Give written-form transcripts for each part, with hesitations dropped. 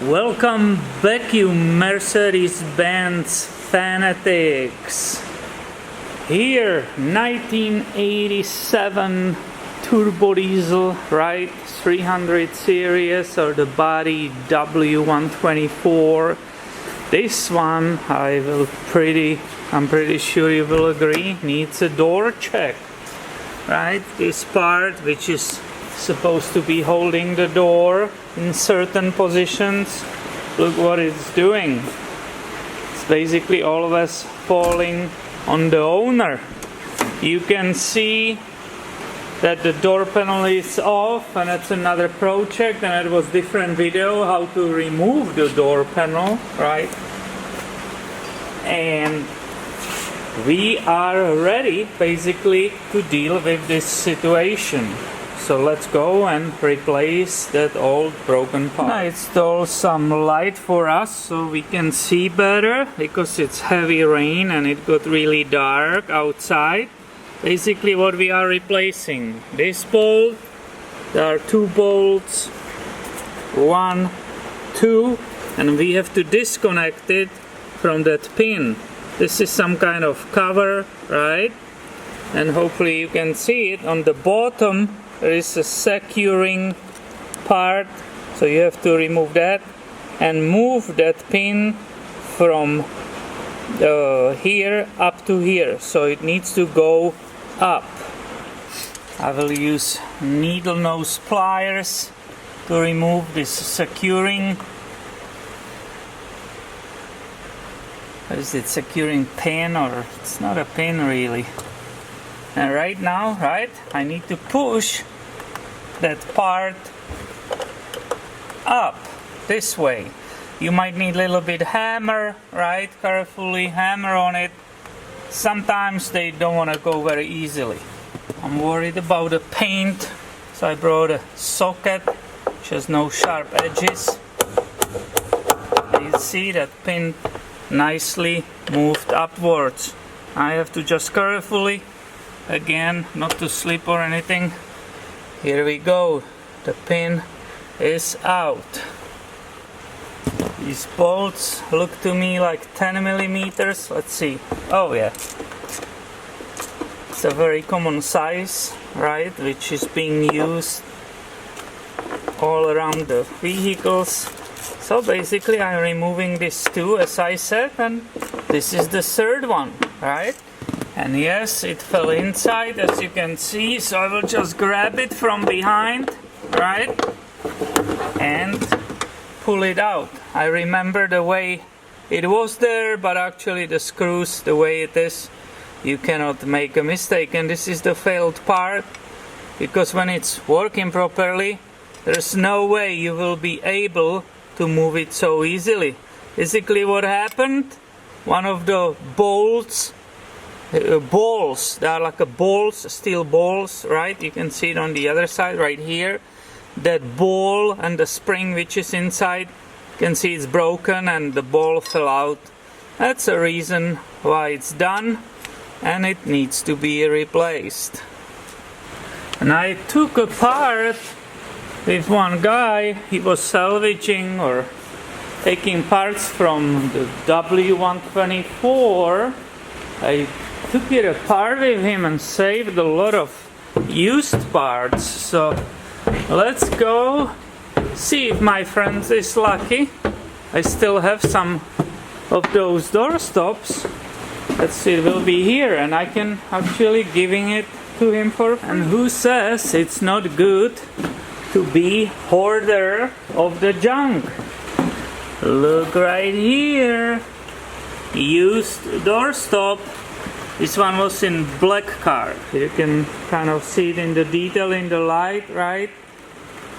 Welcome back, you Mercedes-Benz fanatics. Here, 1987 turbo diesel, right? 300 series, or the body W124. This one, I'm pretty sure you will agree, needs a door check, right? This part, which is supposed to be holding the door in certain positions, look what it's doing. It's basically always falling on the owner. You can see that the door panel is off, and that's another project, and it was different video how to remove the door panel, right? And we are ready basically to deal with this situation. So let's go and replace that old broken part. I installed some light for us so we can see better, because it's heavy rain and it got really dark outside. Basically what we are replacing, this bolt, there are two bolts, 1, 2, and we have to disconnect it from that pin. This is some kind of cover, right? And hopefully you can see it on the bottom. There is a securing part, so you have to remove that and move that pin from here up to here, so it needs to go up. I will use needle nose pliers to remove this securing. What is it, securing pin, or it's not a pin really. And right now, right, I need to push that part up this way. You might need a little bit hammer, right? Carefully hammer on it. Sometimes they don't want to go very easily. I'm worried about the paint, so I brought a socket which has no sharp edges. You see that pin nicely moved upwards. I have to just carefully, again, not to slip or anything. Here we go. The pin is out. These bolts look to me like 10 millimeters. Let's see. Oh yeah. It's a very common size, right? Which is being used all around the vehicles. So basically I'm removing these two, as I said, and this is the third one, right? And yes, it fell inside, as you can see, so I will just grab it from behind, right? And pull it out. I remember the way it was there, but actually the screws, the way it is, you cannot make a mistake. And this is the failed part, because when it's working properly, there's no way you will be able to move it so easily. Basically what happened, one of the bolts, balls, they are like a balls, steel balls, right? You can see it on the other side right here. That ball and the spring which is inside, you can see it's broken and the ball fell out. That's the reason why it's done, and it needs to be replaced. And I took apart with one guy. He was salvaging or taking parts from the W124. I took it apart with him and saved a lot of used parts. So let's go see if my friend is lucky. I still have some of those door stops. Let's see, it will be here, and I can actually giving it to him for free. And who says it's not good to be hoarder of the junk? Look right here, used doorstop. This one was in black car. You can kind of see it in the detail in the light, right?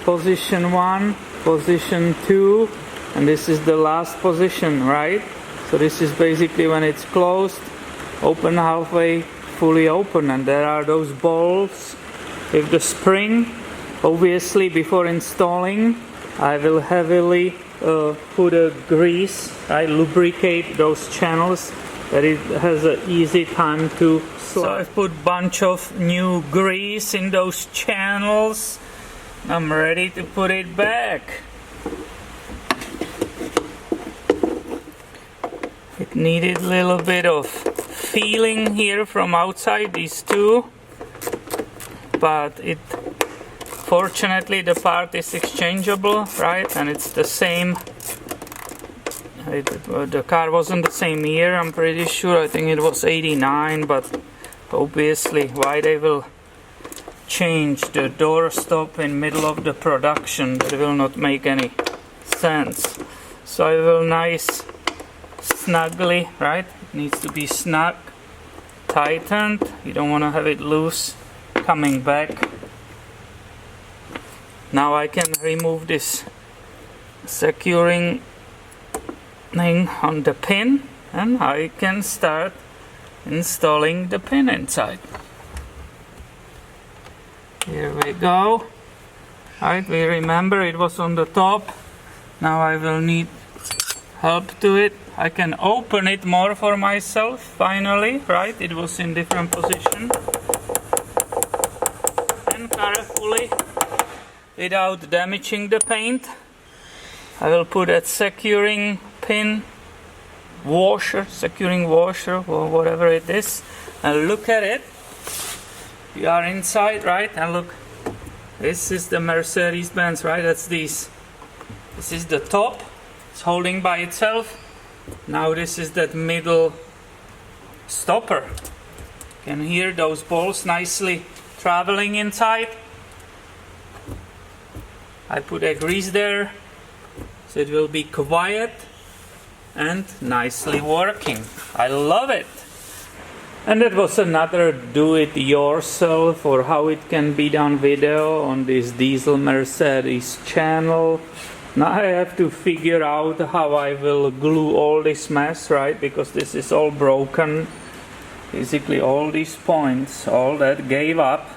Position 1, position 2, and this is the last position, right? So this is basically when it's closed, open halfway, fully open, and there are those bolts with the spring. Obviously before installing, I will heavily put a grease, right? Lubricate those channels, that it has an easy time to slide. So I've put a bunch of new grease in those channels. I'm ready to put it back. It needed a little bit of feeling here from outside, these two, but fortunately the part is exchangeable, right? And it's the same. The car wasn't the same year, I'm pretty sure. I think it was 89, but obviously why they will change the doorstop in middle of the production, that will not make any sense. So I will nice snugly, right? It needs to be snug, tightened. You don't want to have it loose coming back. Now I can remove this securing thing on the pin, and I can start installing the pin inside. Here we go. Right, we remember it was on the top. Now I will need help to it. I can open it more for myself finally, right? It was in different position. And carefully, without damaging the paint, I will put that securing pin securing washer or whatever it is, and look at it. We are inside, right? And look, this is the Mercedes-Benz, right? That's this is the top, it's holding by itself. Now this is that middle stopper. You can hear those balls nicely traveling inside. I put a grease there so it will be quiet and nicely working. I love it. And that was another do-it-yourself or how it can be done video on this Diesel Mercedes channel. Now I have to figure out how I will glue all this mess, right? Because this is all broken. Basically all these points, all that gave up.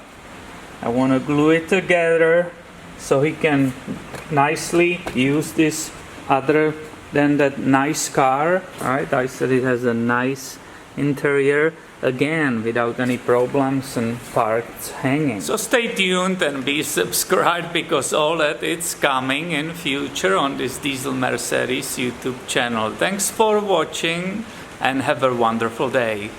I want to glue it together so he can nicely use this other than that nice car, right? I said it has a nice interior, again without any problems and parts hanging. So stay tuned and be subscribed, because all that it's coming in future on this Diesel Mercedes YouTube channel. Thanks for watching and have a wonderful day.